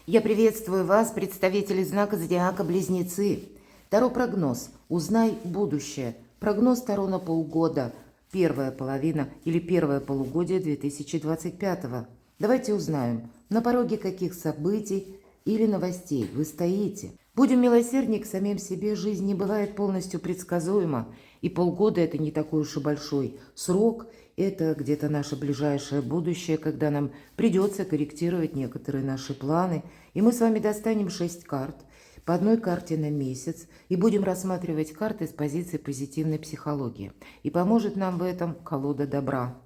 Я приветствую вас, представители знака Зодиака Близнецы. Таро-прогноз. Узнай будущее. Прогноз Таро на полгода. Первая половина или первое полугодие 2025. Давайте узнаем, на пороге каких событий или новостей вы стоите. Будем милосерднее к самим себе. Жизнь не бывает полностью предсказуема. И полгода – это не такой уж и большой срок. Это где-то наше ближайшее будущее, когда нам придется корректировать некоторые наши планы. И мы с вами достанем 6 карт, по одной карте на месяц, и будем рассматривать карты с позиции позитивной психологии. И поможет нам в этом колода добра.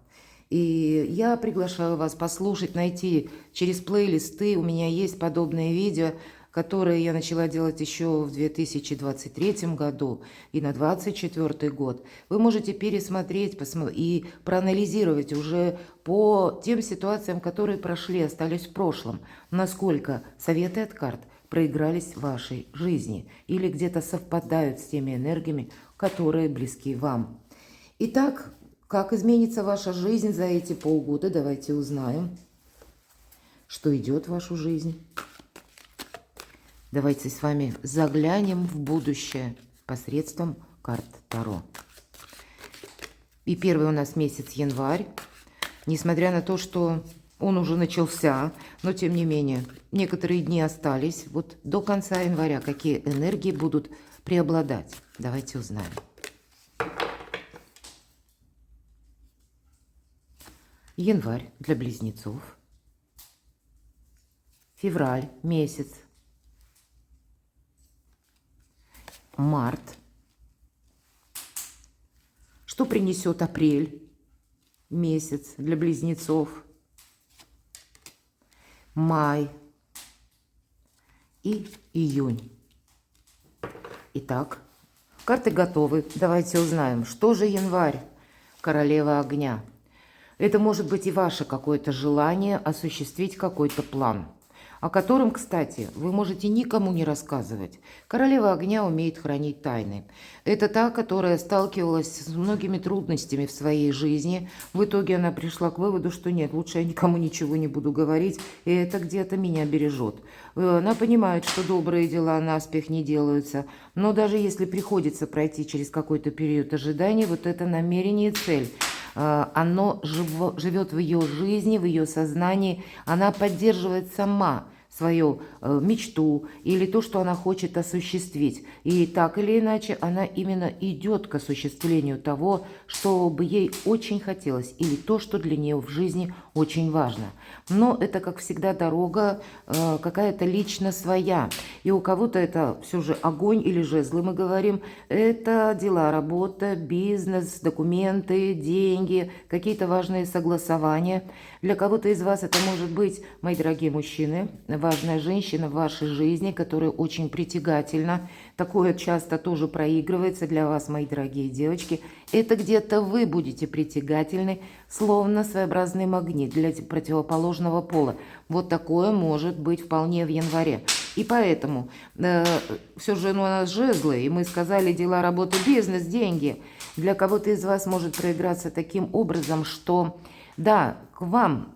И я приглашаю вас послушать, найти через плейлисты. У меня есть подобные видео, которые я начала делать еще в 2023 году и на 2024 год. Вы можете пересмотреть и проанализировать уже по тем ситуациям, которые прошли, остались в прошлом, насколько советы от карт проигрались в вашей жизни или где-то совпадают с теми энергиями, которые близки вам. Итак, как изменится ваша жизнь за эти полгода? Давайте узнаем, что идет в вашу жизнь. Давайте с вами заглянем в будущее посредством карт Таро. И первый у нас месяц январь. Несмотря на то, что он уже начался, но тем не менее, некоторые дни остались. Вот до конца января какие энергии будут преобладать? Давайте узнаем. Январь для близнецов. Февраль месяц. Март. Что принесет апрель месяц для близнецов? Май и июнь. Итак, карты готовы. Давайте узнаем, что же январь, королева огня. Это может быть и ваше какое-то желание осуществить какой-то план, о котором, кстати, вы можете никому не рассказывать. Королева огня умеет хранить тайны. Это та, которая сталкивалась с многими трудностями в своей жизни. В итоге она пришла к выводу, что нет, лучше я никому ничего не буду говорить, и это где-то меня бережет. Она понимает, что добрые дела наспех не делаются, но даже если приходится пройти через какой-то период ожидания, вот это намерение и цель – оно живет в ее жизни, в ее сознании, она поддерживает сама свою мечту или то, что она хочет осуществить. И так или иначе она именно идет к осуществлению того, что бы ей очень хотелось, или то, что для нее в жизни очень важно. Но это, как всегда, дорога какая-то лично своя. И у кого-то это все же огонь или жезлы, мы говорим, это дела, работа, бизнес, документы, деньги, какие-то важные согласования. Для кого-то из вас это может быть, мои дорогие мужчины, важная женщина в вашей жизни, которая очень притягательна. Такое часто тоже проигрывается для вас, мои дорогие девочки. Это где-то вы будете притягательны, словно своеобразный магнит для противоположного пола. Вот такое может быть вполне в январе. И поэтому все же у нас жезлы, и мы сказали дела, работа, бизнес, деньги. Для кого-то из вас может проиграться таким образом, что да, к вам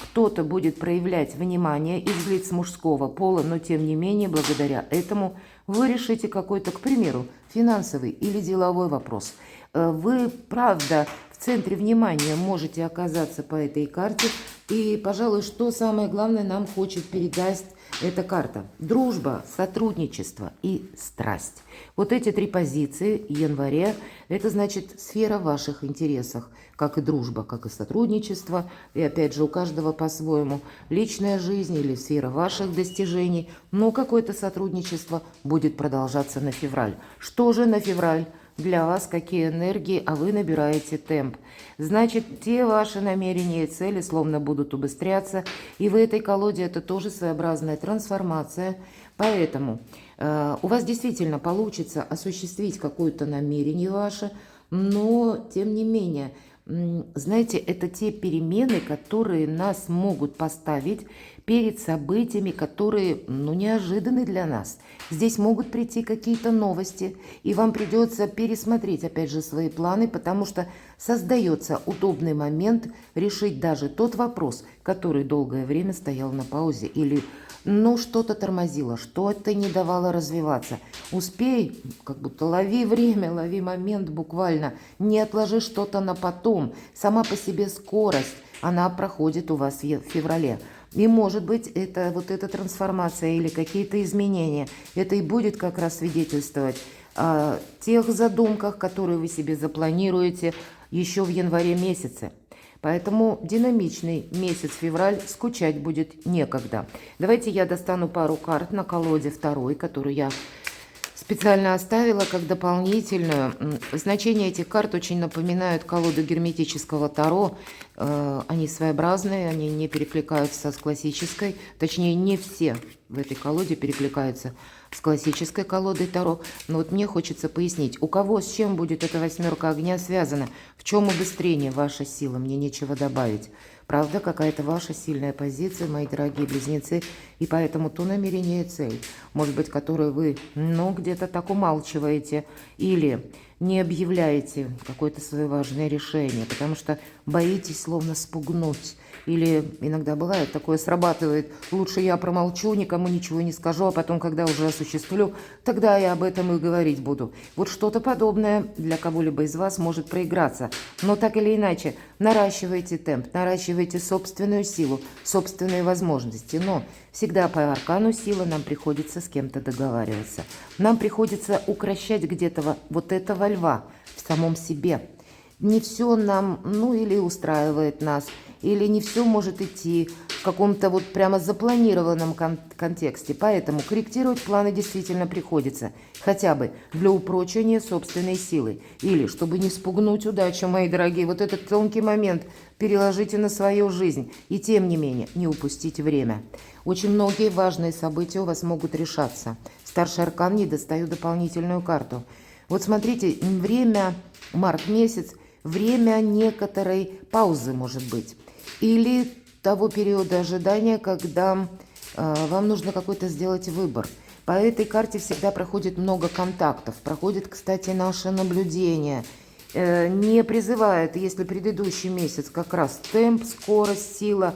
кто-то будет проявлять внимание из лиц мужского пола, но тем не менее, благодаря этому вы решите какой-то, к примеру, финансовый или деловой вопрос. Вы, правда, в центре внимания можете оказаться по этой карте. И, пожалуй, что самое главное нам хочет передать эта карта? Дружба, сотрудничество и страсть. Вот эти три позиции в январе, это значит сфера ваших интересов, как и дружба, как и сотрудничество. И опять же, у каждого по-своему личная жизнь или сфера ваших достижений. Но какое-то сотрудничество будет продолжаться на февраль. Что же на февраль? Для вас какие энергии, а вы набираете темп. Значит, те ваши намерения и цели словно будут убыстряться. И в этой колоде это тоже своеобразная трансформация. Поэтому у вас действительно получится осуществить какое-то намерение ваше, но тем не менее, знаете, это те перемены, которые нас могут поставить перед событиями, которые, неожиданны для нас. Здесь могут прийти какие-то новости, и вам придется пересмотреть, опять же, свои планы, потому что создается удобный момент решить даже тот вопрос, который долгое время стоял на паузе, или Ну, что-то тормозило, что-то не давало развиваться. Успей, как будто лови время, лови момент буквально. Не отложи что-то на потом. Сама по себе скорость, она проходит у вас в феврале. И может быть, это вот эта трансформация или какие-то изменения, это и будет как раз свидетельствовать о тех задумках, которые вы себе запланируете еще в январе месяце. Поэтому динамичный месяц февраль, скучать будет некогда. Давайте я достану пару карт на колоде второй, которую я специально оставила как дополнительную. Значения этих карт очень напоминают колоду герметического таро. Они своеобразные, они не перекликаются с классической. Точнее, не все в этой колоде перекликаются с классической колодой таро. Но вот мне хочется пояснить, у кого с чем будет эта восьмерка огня связана, в чем убыстрение ваша сила, мне нечего добавить. Правда, какая-то ваша сильная позиция, мои дорогие близнецы, и поэтому то намерение и цель, может быть, которую вы, где-то так умалчиваете или не объявляете какое-то свое важное решение, потому что боитесь словно спугнуть. Или иногда бывает такое, срабатывает, лучше я промолчу, никому ничего не скажу, а потом, когда уже осуществлю, тогда я об этом и говорить буду. Вот что-то подобное для кого-либо из вас может проиграться. Но так или иначе, наращивайте темп, наращивайте собственную силу, собственные возможности. Но всегда по аркану силы нам приходится с кем-то договариваться. Нам приходится укрощать где-то вот этого льва в самом себе. Не все нам, или устраивает нас, или не все может идти в каком-то вот прямо запланированном контексте. Поэтому корректировать планы действительно приходится. Хотя бы для упрочения собственной силы. Или, чтобы не спугнуть удачу, мои дорогие, вот этот тонкий момент переложите на свою жизнь. И тем не менее, не упустите время. Очень многие важные события у вас могут решаться. Старший аркан, не достаю дополнительную карту. Вот смотрите, время, март месяц, время некоторой паузы может быть. Или того периода ожидания, когда вам нужно какой-то сделать выбор. По этой карте всегда проходит много контактов. Проходит, кстати, наше наблюдение. Не призывает, если предыдущий месяц как раз темп, скорость, сила,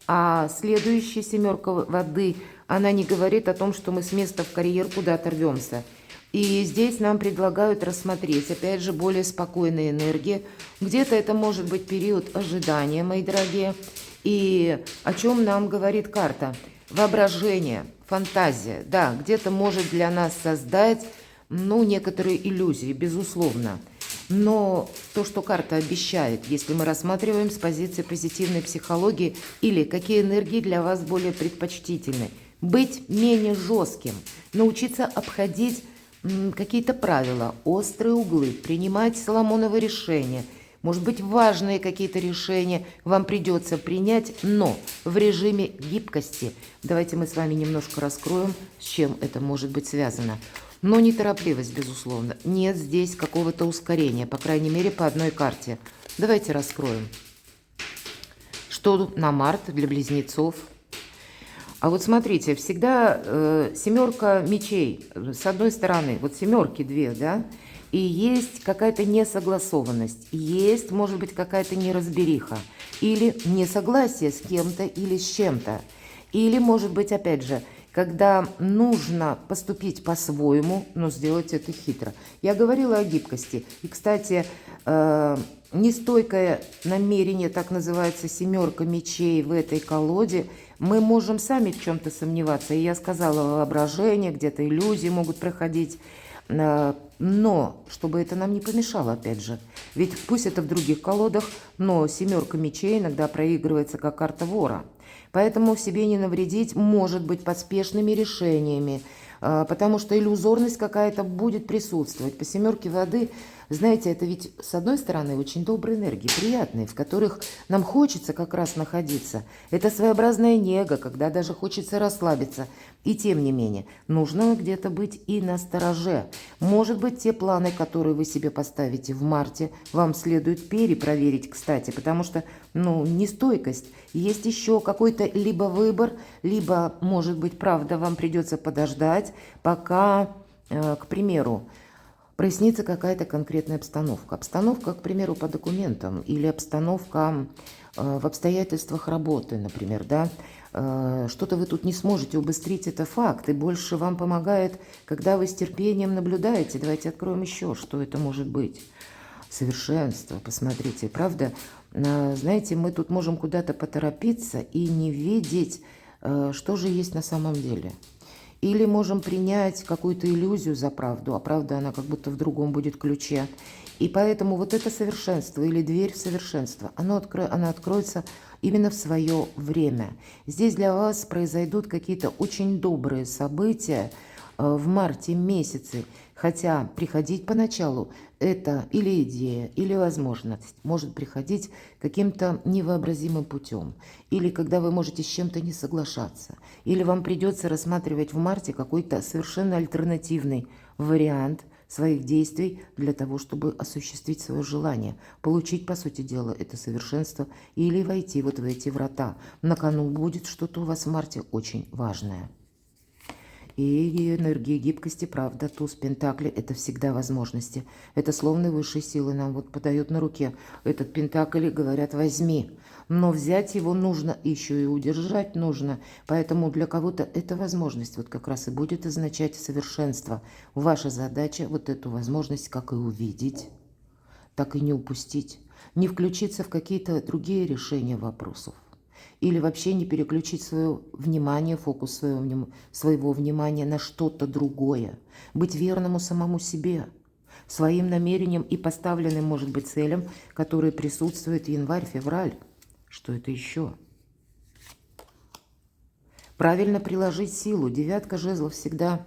а следующая семерка воды, она не говорит о том, что мы с места в карьер куда-то рвемся. И здесь нам предлагают рассмотреть, опять же, более спокойные энергии. Где-то это может быть период ожидания, мои дорогие. И о чем нам говорит карта? Воображение, фантазия. Да, где-то может для нас создать, некоторые иллюзии, безусловно. Но то, что карта обещает, если мы рассматриваем с позиции позитивной психологии, или какие энергии для вас более предпочтительны, быть менее жестким, научиться обходить какие-то правила, острые углы, принимать Соломоновы решения. Может быть, важные какие-то решения вам придется принять, но в режиме гибкости. Давайте мы с вами немножко раскроем, с чем это может быть связано. Но неторопливость, безусловно. Нет здесь какого-то ускорения, по крайней мере, по одной карте. Давайте раскроем. Что на март для близнецов? А вот смотрите, всегда семерка мечей, с одной стороны, вот семерки две, да, и есть какая-то несогласованность, есть, может быть, какая-то неразбериха, или несогласие с кем-то или с чем-то, или, может быть, опять же, когда нужно поступить по-своему, но сделать это хитро. Я говорила о гибкости, и, кстати, нестойкое намерение, так называется семерка мечей в этой колоде, мы можем сами в чем-то сомневаться. И я сказала, воображение, где-то иллюзии могут проходить. Но чтобы это нам не помешало, опять же. Ведь пусть это в других колодах, но семерка мечей иногда проигрывается как карта вора. Поэтому себе не навредить может быть поспешными решениями, потому что иллюзорность какая-то будет присутствовать. По семерке воды, знаете, это ведь с одной стороны очень добрые энергии, приятные, в которых нам хочется как раз находиться. Это своеобразная нега, когда даже хочется расслабиться. И тем не менее, нужно где-то быть и настороже. Может быть, те планы, которые вы себе поставите в марте, вам следует перепроверить, кстати, потому что, нестойкость. Есть еще какой-то либо выбор, либо, может быть, правда, вам придется подождать, пока, к примеру, прояснится какая-то конкретная обстановка. Обстановка, к примеру, по документам или обстановка в обстоятельствах работы, например, да. Что-то вы тут не сможете убыстрить, это факт, и больше вам помогает, когда вы с терпением наблюдаете. Давайте откроем еще, что это может быть. Совершенство, посмотрите, правда? Знаете, мы тут можем куда-то поторопиться и не видеть, что же есть на самом деле. Или можем принять какую-то иллюзию за правду, а правда она как будто в другом будет ключе. И поэтому вот это совершенство или дверь в совершенство, она откроется именно в свое время. Здесь для вас произойдут какие-то очень добрые события в марте месяце. Хотя приходить поначалу это или идея, или возможность может приходить каким-то невообразимым путем. Или когда вы можете с чем-то не соглашаться. Или вам придется рассматривать в марте какой-то совершенно альтернативный вариант своих действий для того, чтобы осуществить свое желание. Получить, по сути дела, это совершенство или войти вот в эти врата. На кону будет что-то у вас в марте очень важное. И энергии гибкости, правда, туз пентаклей – это всегда возможности. Это словно высшей силы нам вот подает на руке. Этот пентакль и говорят «возьми». Но взять его нужно, еще и удержать нужно. Поэтому для кого-то эта возможность вот как раз и будет означать совершенство. Ваша задача вот эту возможность как и увидеть, так и не упустить. Не включиться в какие-то другие решения вопросов. Или вообще не переключить свое внимание, фокус своего внимания на что-то другое. Быть верному самому себе, своим намерениям и поставленным, может быть, целям, которые присутствуют январь-февраль. Что это еще? Правильно приложить силу. Девятка жезлов всегда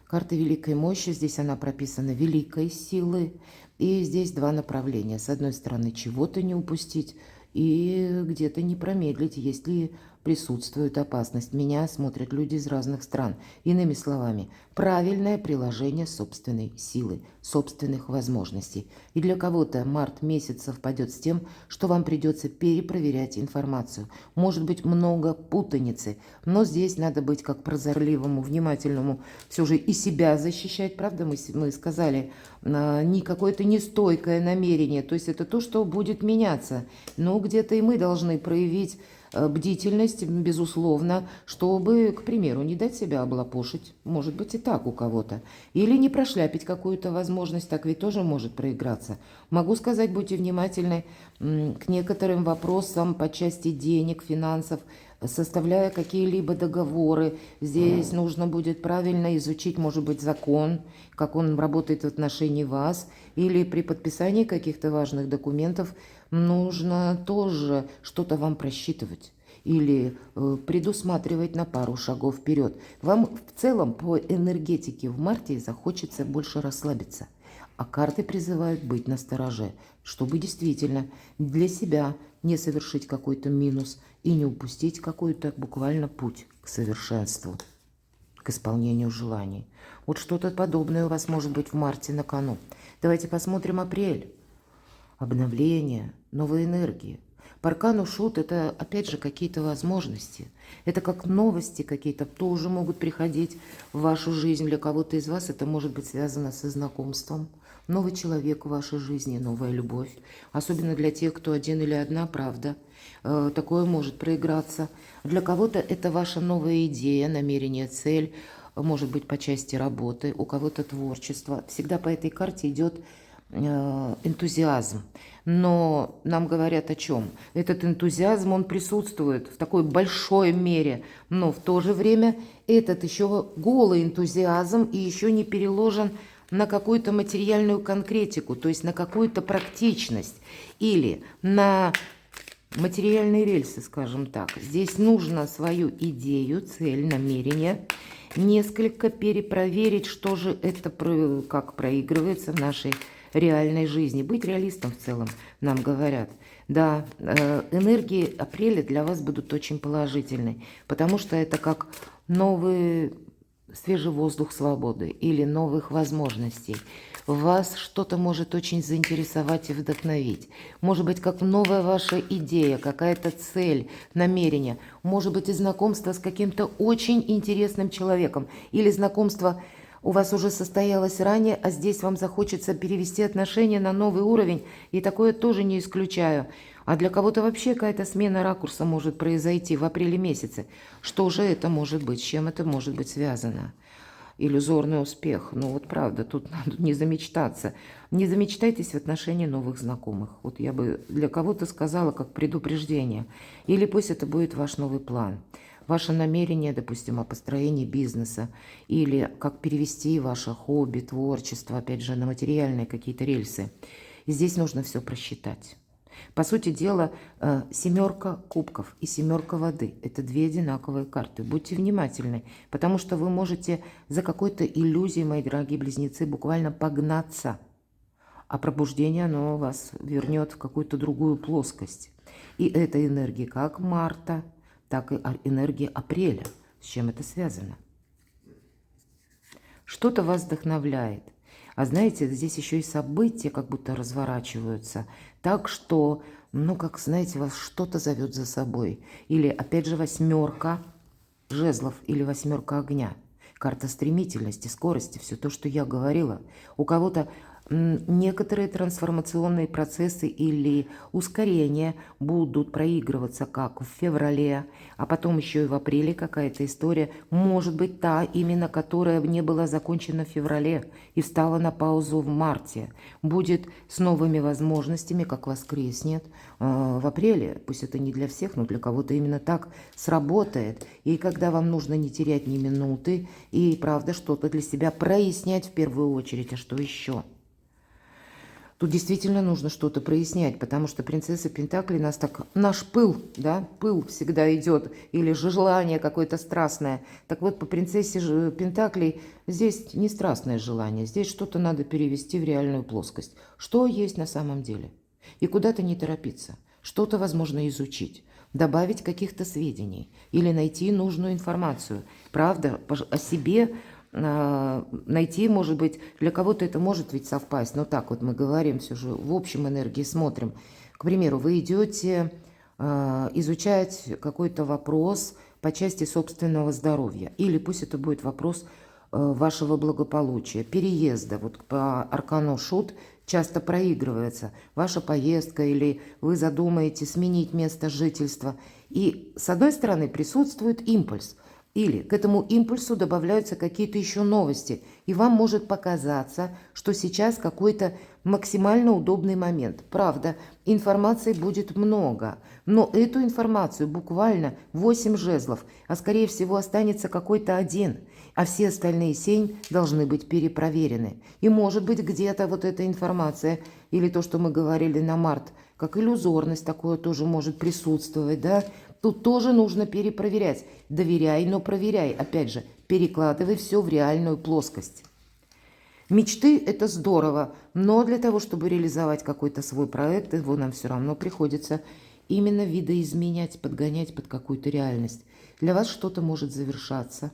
карта великой мощи. Здесь она прописана великой силы. И здесь два направления. С одной стороны, чего-то не упустить, и где-то не промедлить, если присутствует опасность. Меня смотрят люди из разных стран. Иными словами, правильное приложение собственной силы, собственных возможностей. И для кого-то март месяц совпадет с тем, что вам придется перепроверять информацию. Может быть много путаницы, но здесь надо быть как прозорливому, внимательному, все же и себя защищать, правда, мы сказали, не какое-то нестойкое намерение, то есть это то, что будет меняться. Но где-то и мы должны проявить бдительность, безусловно, чтобы, к примеру, не дать себя облапошить. Может быть и так у кого-то. Или не прошляпить какую-то возможность, так ведь тоже может проиграться. Могу сказать, будьте внимательны к некоторым вопросам по части денег, финансов, составляя какие-либо договоры. Здесь нужно будет правильно изучить, может быть, закон, как он работает в отношении вас, или при подписании каких-то важных документов нужно тоже что-то вам просчитывать или предусматривать на пару шагов вперед. Вам в целом по энергетике в марте захочется больше расслабиться. А карты призывают быть настороже, чтобы действительно для себя не совершить какой-то минус и не упустить какой-то буквально путь к совершенству, к исполнению желаний. Вот что-то подобное у вас может быть в марте на кону. Давайте посмотрим апрель. Обновление, новые энергии. По аркану Шут это опять же какие-то возможности. Это как новости какие-то тоже могут приходить в вашу жизнь. Для кого-то из вас это может быть связано со знакомством. Новый человек в вашей жизни, новая любовь. Особенно для тех, кто один или одна, правда. Такое может проиграться. Для кого-то это ваша новая идея, намерение, цель. Может быть по части работы, у кого-то творчество. Всегда по этой карте идет энтузиазм. Но нам говорят о чем? Этот энтузиазм, он присутствует в такой большой мере, но в то же время этот еще голый энтузиазм и еще не переложен на какую-то материальную конкретику, то есть на какую-то практичность или на материальные рельсы, скажем так. Здесь нужно свою идею, цель, намерение несколько перепроверить, что же это, как проигрывается в нашей реальной жизни. Быть реалистом в целом, нам говорят. Да, энергии апреля для вас будут очень положительны, потому что это как новый свежий воздух свободы или новых возможностей. Вас что-то может очень заинтересовать и вдохновить. Может быть, как новая ваша идея, какая-то цель, намерение. Может быть, и знакомство с каким-то очень интересным человеком. Или знакомство у вас уже состоялось ранее, а здесь вам захочется перевести отношения на новый уровень, и такое тоже не исключаю. А для кого-то вообще какая-то смена ракурса может произойти в апреле месяце. Что же это может быть? С чем это может быть связано? Иллюзорный успех. Ну вот правда, тут надо не замечтаться. Не замечтайтесь в отношении новых знакомых. Вот я бы для кого-то сказала как предупреждение. Или пусть это будет ваш новый план. Ваше намерение, допустим, о построении бизнеса. Или как перевести ваше хобби, творчество, опять же, на материальные какие-то рельсы. И здесь нужно все просчитать. По сути дела, семерка кубков и семерка воды – это две одинаковые карты. Будьте внимательны, потому что вы можете за какой-то иллюзией, мои дорогие близнецы, буквально погнаться. А пробуждение, оно вас вернет в какую-то другую плоскость. И эта энергия как марта, так и энергия апреля. С чем это связано? Что-то вас вдохновляет. А знаете, здесь еще и события как будто разворачиваются. Так что, ну, как, знаете, вас что-то зовет за собой. Или, опять же, восьмерка жезлов или восьмерка огня. Карта стремительности, скорости, все то, что я говорила. У кого-то некоторые трансформационные процессы или ускорения будут проигрываться как в феврале, а потом еще и в апреле какая-то история, может быть та именно, которая не была закончена в феврале и встала на паузу в марте, будет с новыми возможностями, как воскреснет в апреле. Пусть это не для всех, но для кого-то именно так сработает. И когда вам нужно не терять ни минуты и, правда, что-то для себя прояснять в первую очередь, а что еще? Тут действительно нужно что-то прояснять, потому что принцесса Пентаклей нас так... Наш пыл, да, пыл всегда идет, или же желание какое-то страстное. Так вот, по принцессе Пентаклей здесь не страстное желание, здесь что-то надо перевести в реальную плоскость. Что есть на самом деле? И куда-то не торопиться, что-то, возможно, изучить, добавить каких-то сведений или найти нужную информацию. Правда, о себе... найти, может быть, для кого-то это может ведь совпасть, но так вот мы говорим все же в общем энергии, смотрим. К примеру, вы идете изучать какой-то вопрос по части собственного здоровья, или пусть это будет вопрос вашего благополучия, переезда. Вот по аркану Шут часто проигрывается ваша поездка, или вы задумаете сменить место жительства. И с одной стороны присутствует импульс, или к этому импульсу добавляются какие-то еще новости, и вам может показаться, что сейчас какой-то максимально удобный момент. Правда, информации будет много, но эту информацию буквально 8 жезлов, а скорее всего останется какой-то один, а все остальные 7 должны быть перепроверены. И может быть где-то вот эта информация, или то, что мы говорили на март, как иллюзорность такое тоже может присутствовать, да? Тут тоже нужно перепроверять. Доверяй, но проверяй. Опять же, перекладывай все в реальную плоскость. Мечты – это здорово, но для того, чтобы реализовать какой-то свой проект, его нам все равно приходится именно видоизменять, подгонять под какую-то реальность. Для вас что-то может завершаться.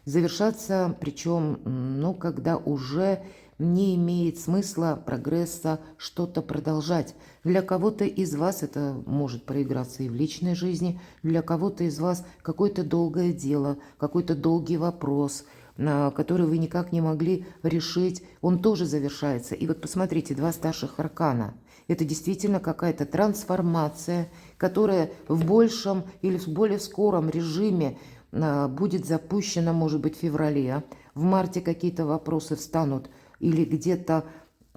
Завершаться, причем, ну, когда уже не имеет смысла прогресса что-то продолжать. Для кого-то из вас это может проиграться и в личной жизни, для кого-то из вас какое-то долгое дело, какой-то долгий вопрос, который вы никак не могли решить, он тоже завершается. И вот посмотрите, 2 старших аркана. Это действительно какая-то трансформация, которая в большем или в более скором режиме будет запущена, может быть, в феврале. В марте какие-то вопросы встанут или где-то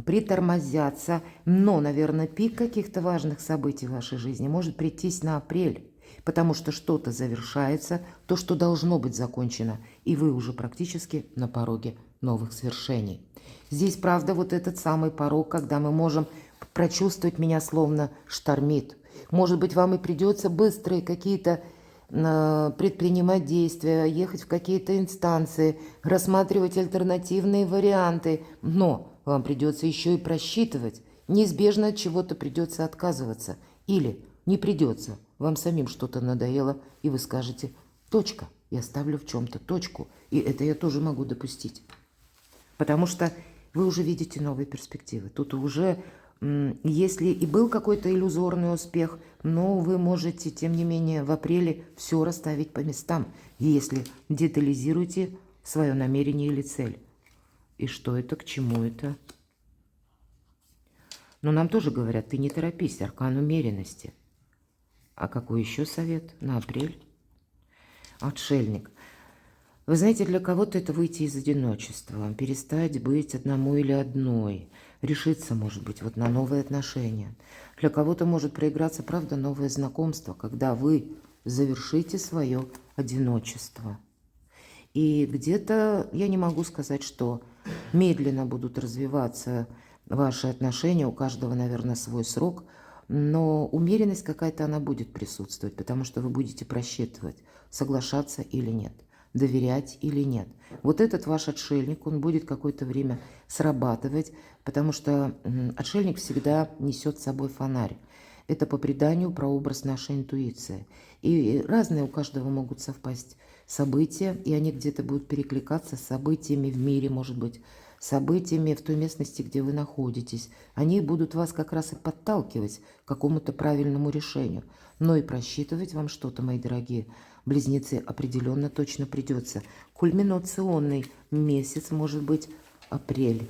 притормозятся. Но, наверное, пик каких-то важных событий в вашей жизни может прийтись на апрель. Потому что что-то завершается, то, что должно быть закончено. И вы уже практически на пороге новых свершений. Здесь, правда, вот этот самый порог, когда мы можем прочувствовать, меня словно штормит. Может быть, вам и придется быстрые какие-то предпринимать действия, ехать в какие-то инстанции, рассматривать альтернативные варианты. Но вам придется еще и просчитывать. Неизбежно от чего-то придется отказываться. Или не придется. Вам самим что-то надоело, и вы скажете: точка, я ставлю в чем-то точку. И это я тоже могу допустить. Потому что вы уже видите новые перспективы. Тут уже, если и был какой-то иллюзорный успех, но вы можете, тем не менее, в апреле все расставить по местам, если детализируете свое намерение или цель. И что это, к чему это? Но нам тоже говорят, ты не торопись, аркан умеренности. А какой еще совет на апрель? Отшельник. Вы знаете, для кого-то это выйти из одиночества, перестать быть одному или одной, решиться, может быть, вот на новые отношения. Для кого-то может проиграться, правда, новое знакомство, когда вы завершите свое одиночество. И где-то, я не могу сказать, что медленно будут развиваться ваши отношения, у каждого, наверное, свой срок, но умеренность какая-то она будет присутствовать, потому что вы будете просчитывать, соглашаться или нет, доверять или нет. Вот этот ваш отшельник, он будет какое-то время срабатывать, потому что отшельник всегда несет с собой фонарь. Это по преданию прообраз нашей интуиции. И разные у каждого могут совпасть события, и они где-то будут перекликаться с событиями в мире, может быть, событиями в той местности, где вы находитесь. Они будут вас как раз и подталкивать к какому-то правильному решению. Но и просчитывать вам что-то, мои дорогие близнецы, определенно точно придется. Кульминационный месяц, может быть, апрель.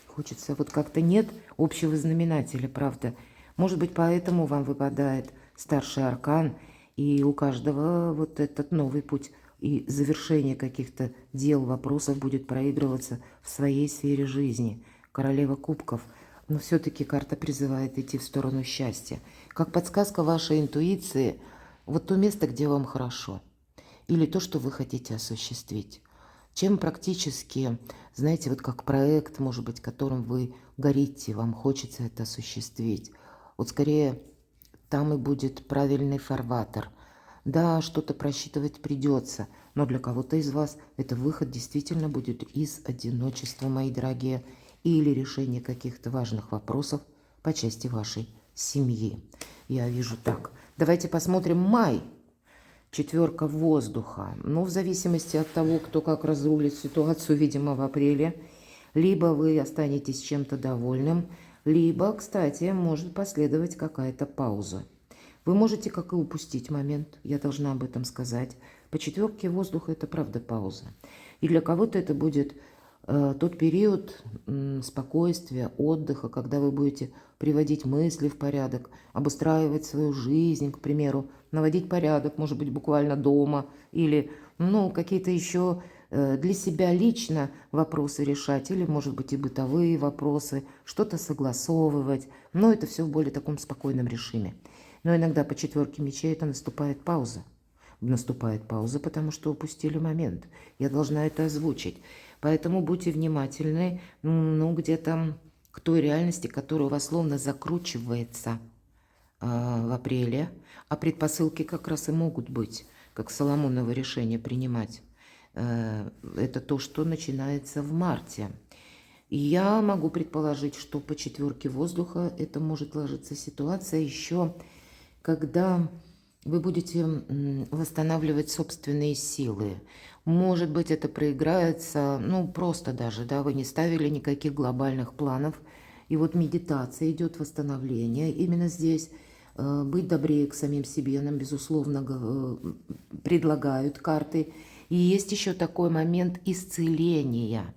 Хочется, вот как-то нет общего знаменателя, правда. Может быть, поэтому вам выпадает старший аркан, и у каждого вот этот новый путь и завершение каких-то дел, вопросов будет проигрываться в своей сфере жизни. Королева кубков. Но все-таки карта призывает идти в сторону счастья. Как подсказка вашей интуиции, вот то место, где вам хорошо. Или то, что вы хотите осуществить. Чем практически, знаете, вот как проект, может быть, которым вы горите, вам хочется это осуществить. Вот скорее там и будет правильный фарватер. Да, что-то просчитывать придется, но для кого-то из вас это выход действительно будет из одиночества, мои дорогие, или решение каких-то важных вопросов по части вашей семьи. Я вижу так. Давайте посмотрим май. Четверка воздуха. Ну, в зависимости от того, кто как разрулит ситуацию, видимо, в апреле. Либо вы останетесь чем-то довольным, либо, кстати, может последовать какая-то пауза. Вы можете как и упустить момент, я должна об этом сказать. По четверке воздуха это правда пауза. И для кого-то это будет тот период спокойствия, отдыха, когда вы будете приводить мысли в порядок, обустраивать свою жизнь, к примеру, наводить порядок, может быть, буквально дома, или какие-то еще для себя лично вопросы решать, или, может быть, и бытовые вопросы, что-то согласовывать, но это все в более таком спокойном режиме. Но иногда по четверке мечей это наступает пауза. Наступает пауза, потому что упустили момент. Я должна это озвучить. Поэтому будьте внимательны, где-то к той реальности, которая у вас словно закручивается в апреле. А предпосылки как раз и могут быть, как Соломоново решение принимать. Это то, что начинается в марте. И я могу предположить, что по четверке воздуха это может ложиться ситуация еще, когда вы будете восстанавливать собственные силы. Может быть, это проиграется, просто даже, да, вы не ставили никаких глобальных планов. И вот медитация идет, восстановление именно здесь. Быть добрее к самим себе нам, безусловно, предлагают карты. И есть еще такой момент исцеления.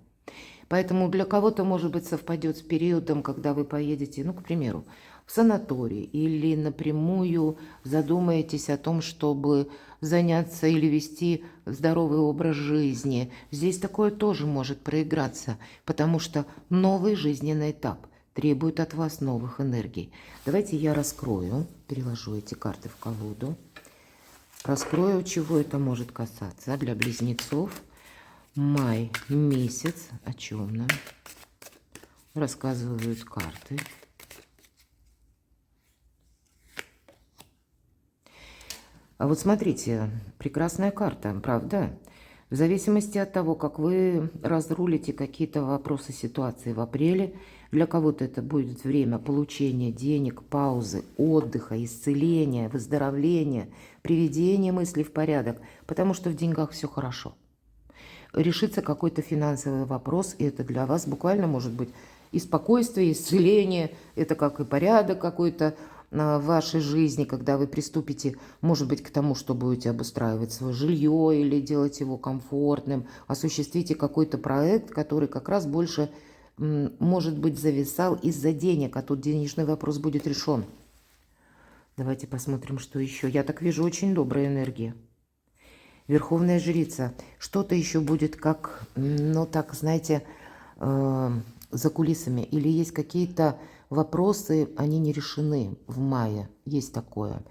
Поэтому для кого-то, может быть, совпадет с периодом, когда вы поедете, к примеру, в санаторий или напрямую задумаетесь о том, чтобы заняться или вести здоровый образ жизни. Здесь такое тоже может проиграться, потому что новый жизненный этап требует от вас новых энергий. Давайте я раскрою, переложу эти карты в колоду. Раскрою, чего это может касаться для близнецов. Май месяц, о чем нам рассказывают карты. А вот смотрите, прекрасная карта, правда? В зависимости от того, как вы разрулите какие-то вопросы ситуации в апреле, для кого-то это будет время получения денег, паузы, отдыха, исцеления, выздоровления, приведения мыслей в порядок, потому что в деньгах все хорошо. Решится какой-то финансовый вопрос, и это для вас буквально может быть и спокойствие, и исцеление, это как и порядок какой-то, в вашей жизни, когда вы приступите, может быть, к тому, что будете обустраивать свое жилье или делать его комфортным, осуществите какой-то проект, который как раз больше, может быть, зависал из-за денег, а тут денежный вопрос будет решен. Давайте посмотрим, что еще. Я так вижу, очень добрая энергия. Верховная жрица. Что-то еще будет как, ну так, знаете, за кулисами. Или есть какие-то вопросы, они не решены в мае. Есть такое.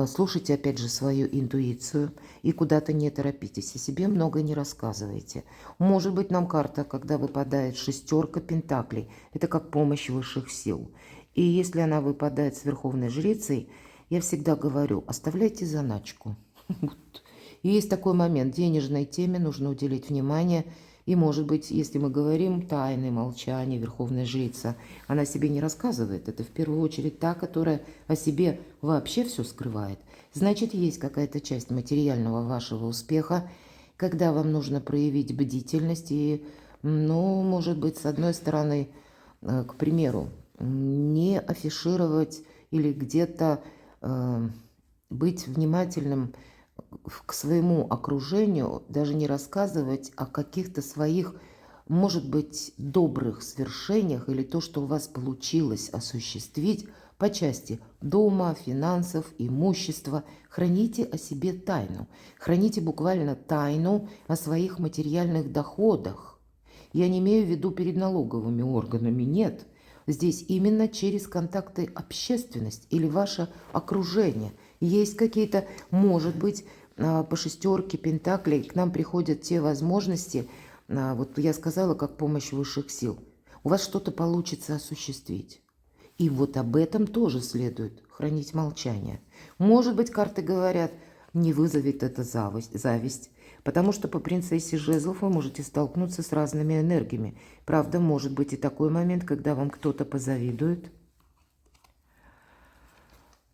Слушайте, опять же, свою интуицию и куда-то не торопитесь. О себе много не рассказывайте. Может быть, нам карта, когда выпадает шестерка пентаклей, это как помощь высших сил. И если она выпадает с Верховной жрицей, я всегда говорю, оставляйте заначку. И есть такой момент, денежной теме нужно уделить внимание. И, может быть, если мы говорим тайны, молчание, Верховная жрица, она себе не рассказывает. Это в первую очередь та, которая о себе вообще все скрывает. Значит, есть какая-то часть материального вашего успеха, когда вам нужно проявить бдительность и, ну, может быть, с одной стороны, к примеру, не афишировать или где-то быть внимательным к своему окружению, даже не рассказывать о каких-то своих, может быть, добрых свершениях или то, что у вас получилось осуществить по части дома, финансов, имущества. Храните о себе тайну. Храните буквально тайну о своих материальных доходах. Я не имею в виду перед налоговыми органами, нет. Здесь именно через контакты общественность или ваше окружение. Есть какие-то, может быть, по шестерке пентаклей к нам приходят те возможности, вот я сказала, как помощь высших сил. У вас что-то получится осуществить. И вот об этом тоже следует хранить молчание. Может быть, карты говорят, не вызовет это зависть, потому что по принцессе жезлов вы можете столкнуться с разными энергиями. Правда, может быть и такой момент, когда вам кто-то позавидует,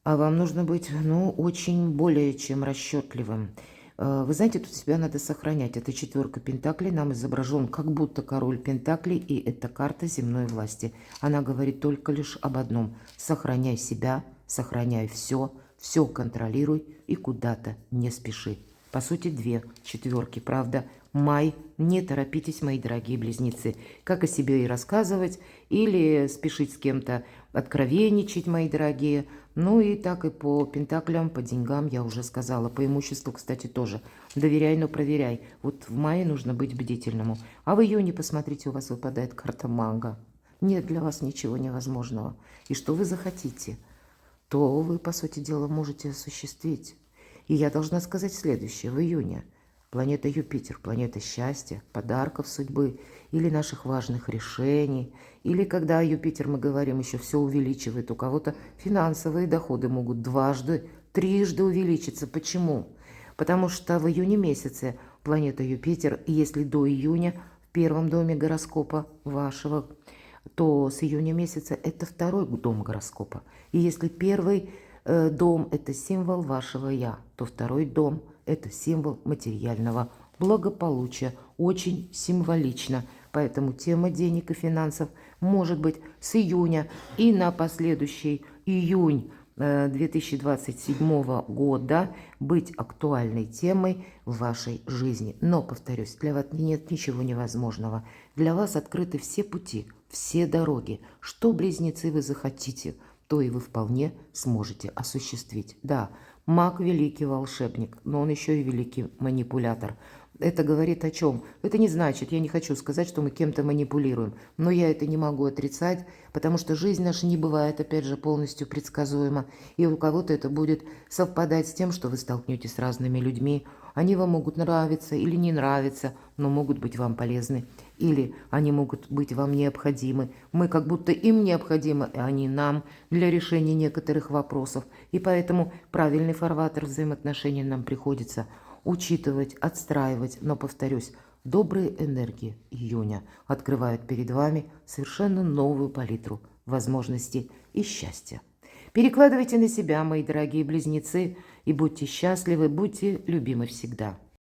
а вам нужно быть, ну, очень более чем расчетливым. Вы знаете, тут себя надо сохранять. Это четверка пентаклей, нам изображен как будто король пентаклей, и это карта земной власти. Она говорит только лишь об одном. Сохраняй себя, сохраняй все, все контролируй и куда-то не спеши. По сути, две четверки, правда. Май, не торопитесь, мои дорогие близнецы. Как о себе и рассказывать, или спешить с кем-то откровенничать, мои дорогие. Ну и так и по пентаклям, по деньгам я уже сказала. По имуществу, кстати, тоже. Доверяй, но проверяй. Вот в мае нужно быть бдительному. А в июне, посмотрите, у вас выпадает карта мага. Нет для вас ничего невозможного. И что вы захотите, то вы, по сути дела, можете осуществить. И я должна сказать следующее. В июне планета Юпитер, планета счастья, подарков судьбы или наших важных решений. Или когда Юпитер, мы говорим, еще все увеличивает. У кого-то финансовые доходы могут дважды, трижды увеличиться. Почему? Потому что в июне месяце планета Юпитер, если до июня в первом доме гороскопа вашего, то с июня месяца это второй дом гороскопа. И если первый дом – это символ вашего «я», то второй дом – это символ материального благополучия. Очень символично. Поэтому тема денег и финансов может быть с июня и на последующий июнь 2027 года быть актуальной темой в вашей жизни. Но, повторюсь, для вас нет ничего невозможного. Для вас открыты все пути, все дороги. Что, близнецы, вы захотите, то и вы вполне сможете осуществить. Да, маг – великий волшебник, но он еще и великий манипулятор. Это говорит о чем? Это не значит, я не хочу сказать, что мы кем-то манипулируем, но я это не могу отрицать, потому что жизнь наша не бывает, опять же, полностью предсказуема. И у кого-то это будет совпадать с тем, что вы столкнетесь с разными людьми. Они вам могут нравиться или не нравиться, но могут быть вам полезны. Или они могут быть вам необходимы. Мы как будто им необходимы, и они нам для решения некоторых вопросов. И поэтому правильный фарватер взаимоотношений нам приходится учитывать, отстраивать. Но, повторюсь, добрые энергии июня открывают перед вами совершенно новую палитру возможностей и счастья. Перекладывайте на себя, мои дорогие близнецы, и будьте счастливы, будьте любимы всегда.